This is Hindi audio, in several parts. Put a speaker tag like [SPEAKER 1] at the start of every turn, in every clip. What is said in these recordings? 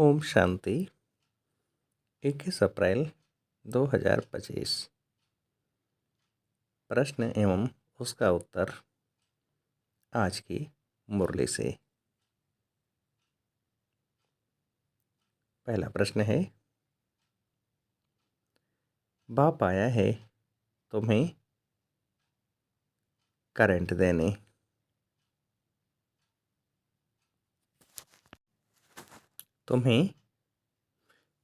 [SPEAKER 1] ओम शांति। 21 अप्रैल 2025। प्रश्न एवं उसका उत्तर आज की मुरली से। पहला प्रश्न है, बाप आया है तुम्हें करंट देने। तुम्हें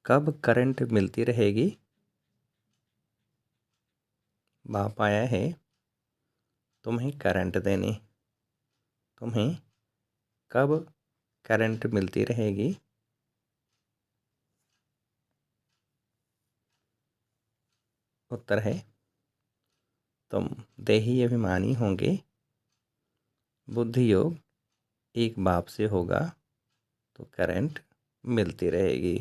[SPEAKER 1] कब करंट मिलती रहेगी? बाप आया है तुम्हें करंट देने। तुम्हें कब करंट मिलती रहेगी? उत्तर है, तुम देही अभिमानी होंगे। बुद्धि योग एक बाप से होगा तो करंट मिलती रहेगी।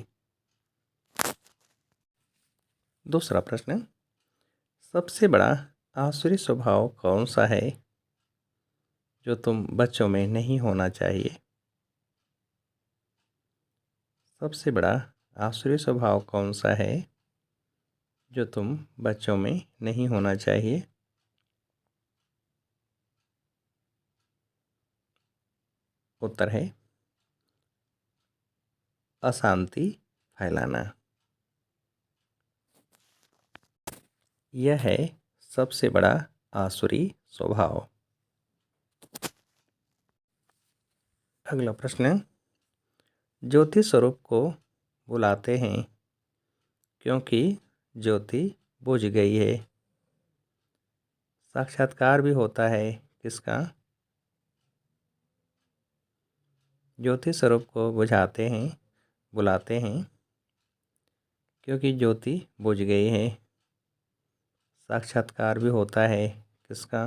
[SPEAKER 1] दूसरा प्रश्न, सबसे बड़ा आसुरी स्वभाव कौन सा है जो तुम बच्चों में नहीं होना चाहिए? सबसे बड़ा आसुरी स्वभाव कौन सा है जो तुम बच्चों में नहीं होना चाहिए? उत्तर है, अशांति फैलाना। यह है सबसे बड़ा आसुरी स्वभाव। अगला प्रश्न, ज्योति स्वरूप को बुलाते हैं क्योंकि ज्योति बुझ गई है। साक्षात्कार भी होता है किसका? ज्योति स्वरूप को बुझाते हैं, बुलाते हैं क्योंकि ज्योति बुझ गई है। साक्षात्कार भी होता है किसका?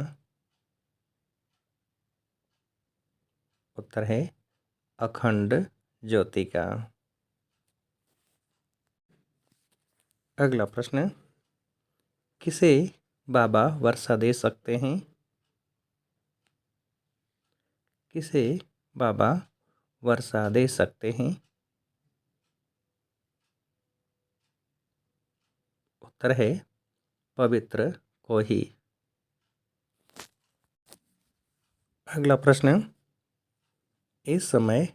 [SPEAKER 1] उत्तर है, अखंड ज्योति का। अगला प्रश्न, किसे बाबा वर्षा दे सकते हैं? किसे बाबा वर्षा दे सकते हैं? उत्तर है, पवित्र को ही। अगला प्रश्न, इस समय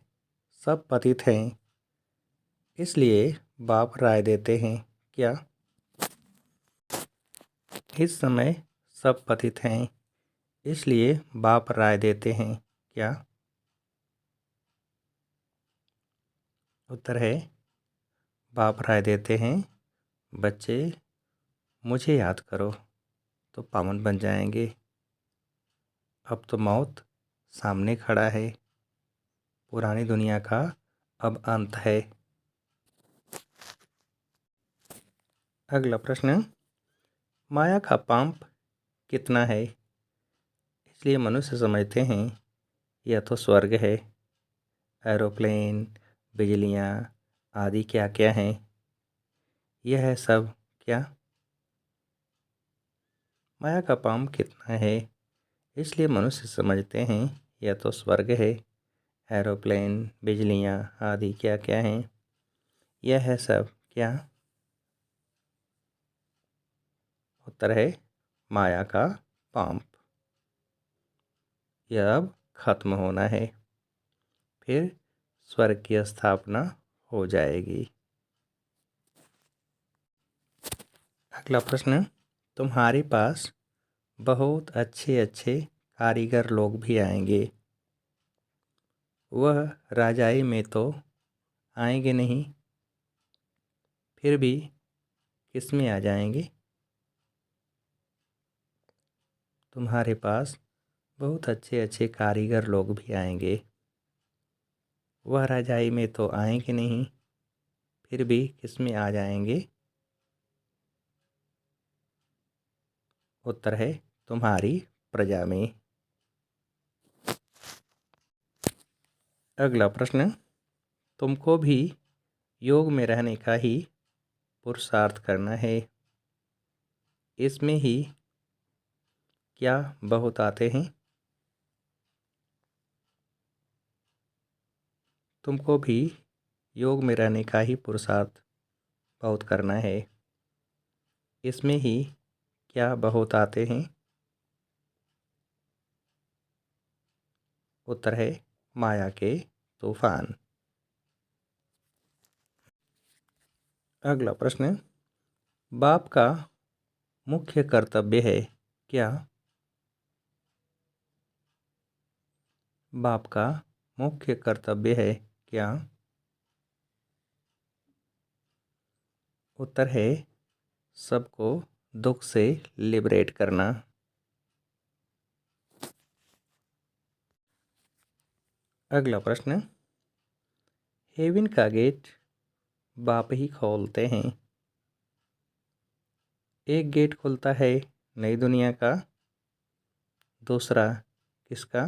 [SPEAKER 1] सब पतित हैं इसलिए बाप राय देते हैं क्या? इस समय सब पतित हैं इसलिए बाप राय देते हैं क्या? उत्तर है, बाप राय देते हैं, बच्चे मुझे याद करो तो पावन बन जाएंगे। अब तो मौत सामने खड़ा है, पुरानी दुनिया का अब अंत है। अगला प्रश्न, माया का पंप कितना है इसलिए मनुष्य समझते हैं यह तो स्वर्ग है। एरोप्लेन, बिजलियाँ आदि क्या क्या हैं? यह है सब क्या? माया का पंप कितना है इसलिए मनुष्य समझते हैं यह तो स्वर्ग है। एरोप्लेन, बिजलियाँ आदि क्या क्या हैं? यह है सब क्या? उत्तर है, माया का पंप। यह अब खत्म होना है, फिर स्वर्ग की स्थापना हो जाएगी। अगला प्रश्न, तुम्हारे पास बहुत अच्छे अच्छे कारीगर लोग भी आएंगे। वह राजाई में तो आएंगे नहीं, फिर भी किस में आ जाएंगे? तुम्हारे पास बहुत अच्छे अच्छे कारीगर लोग भी आएंगे। वह राजाई में तो आएंगे नहीं, फिर भी किस में आ जाएंगे? उत्तर है, तुम्हारी प्रजा में। अगला प्रश्न, तुमको भी योग में रहने का ही पुरुषार्थ करना है। इसमें ही क्या बहुत आते हैं? तुमको भी योग में रहने का ही पुरुषार्थ बहुत करना है। इसमें ही क्या बहुत आते हैं? उत्तर है माया के तूफान। अगला प्रश्न, बाप का मुख्य कर्तव्य है क्या? बाप का मुख्य कर्तव्य है क्या? उत्तर है सबको दुख से लिबरेट करना। अगला प्रश्न, हेवन का गेट बाप ही खोलते हैं। एक गेट खुलता है नई दुनिया का, दूसरा किसका?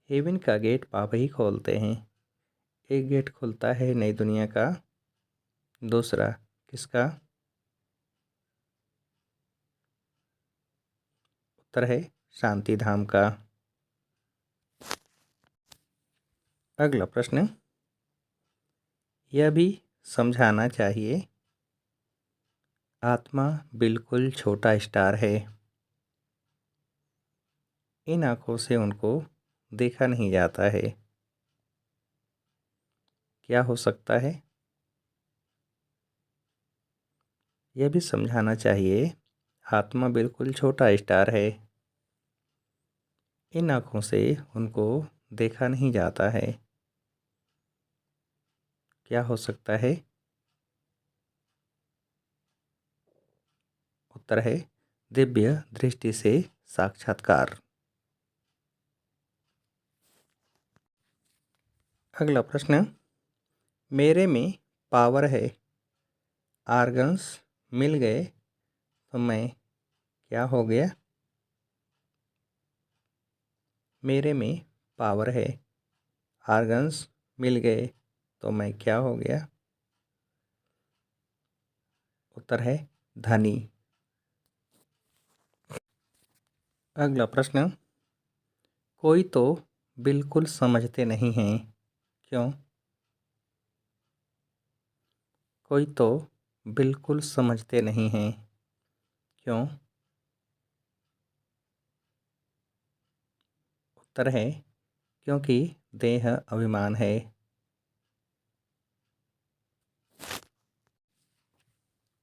[SPEAKER 1] हेवन का गेट बाप ही खोलते हैं। एक गेट खुलता है नई दुनिया का, दूसरा किसका? उत्तर है शांति धाम का। अगला प्रश्न, यह भी समझाना चाहिए आत्मा बिल्कुल छोटा स्टार है। इन आँखों से उनको देखा नहीं जाता है। क्या हो सकता है? यह भी समझाना चाहिए आत्मा बिल्कुल छोटा स्टार है। इन आँखों से उनको देखा नहीं जाता है। क्या हो सकता है? उत्तर है दिव्य दृष्टि से साक्षात्कार। अगला प्रश्न, मेरे में पावर है, आर्गन्स मिल गए तो मैं क्या हो गया? मेरे में पावर है, आर्गन्स मिल गए तो मैं क्या हो गया? उत्तर है धनी। अगला प्रश्न, कोई तो बिल्कुल समझते नहीं हैं, क्यों? कोई तो बिल्कुल समझते नहीं हैं, क्यों? उत्तर है क्योंकि देह अभिमान है।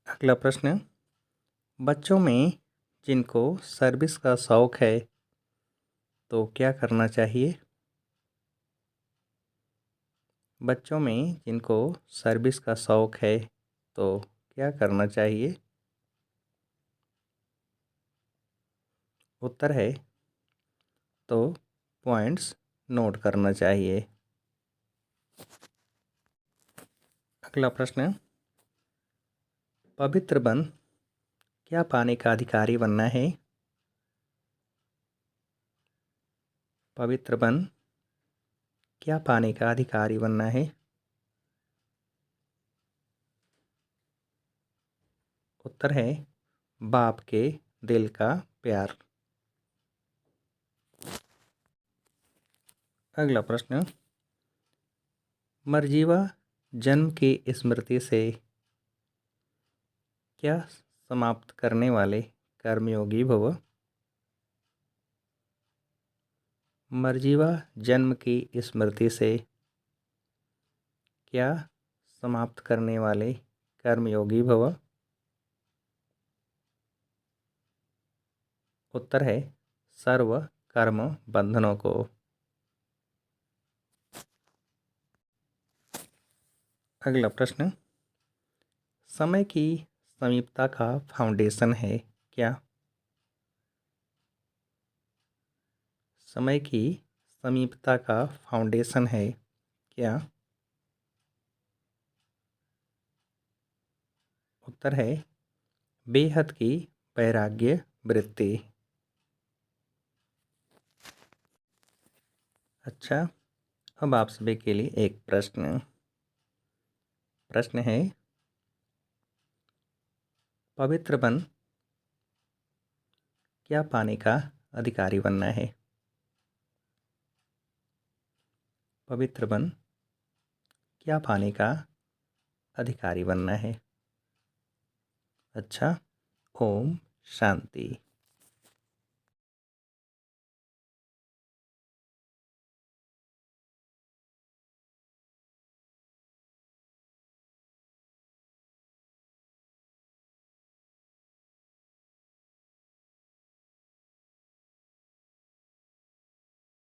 [SPEAKER 1] अगला प्रश्न, बच्चों में जिनको सर्विस का शौक़ है तो क्या करना चाहिए? बच्चों में जिनको सर्विस का शौक़ है तो क्या करना चाहिए? उत्तर है तो पॉइंट्स नोट करना चाहिए। अगला प्रश्न, पवित्र बन क्या पाने का अधिकारी बनना है? पवित्र बन क्या पाने का अधिकारी बनना है? उत्तर है बाप के दिल का प्यार। अगला प्रश्न, मरजीवा जन्म की स्मृति से क्या समाप्त करने वाले कर्मयोगी भव? मरजीवा जन्म की स्मृति से क्या समाप्त करने वाले कर्मयोगी भव? उत्तर है सर्व कर्म बंधनों को। अगला प्रश्न, समय की समीपता का फाउंडेशन है क्या? समय की समीपता का फाउंडेशन है क्या? उत्तर है बेहद की वैराग्य वृत्ति। अच्छा, अब आप सभी के लिए एक प्रश्न है, पवित्र बन क्या पाने का अधिकारी बनना है? पवित्र बन। क्या पाने का अधिकारी बनना है? अच्छा, ओम शांति।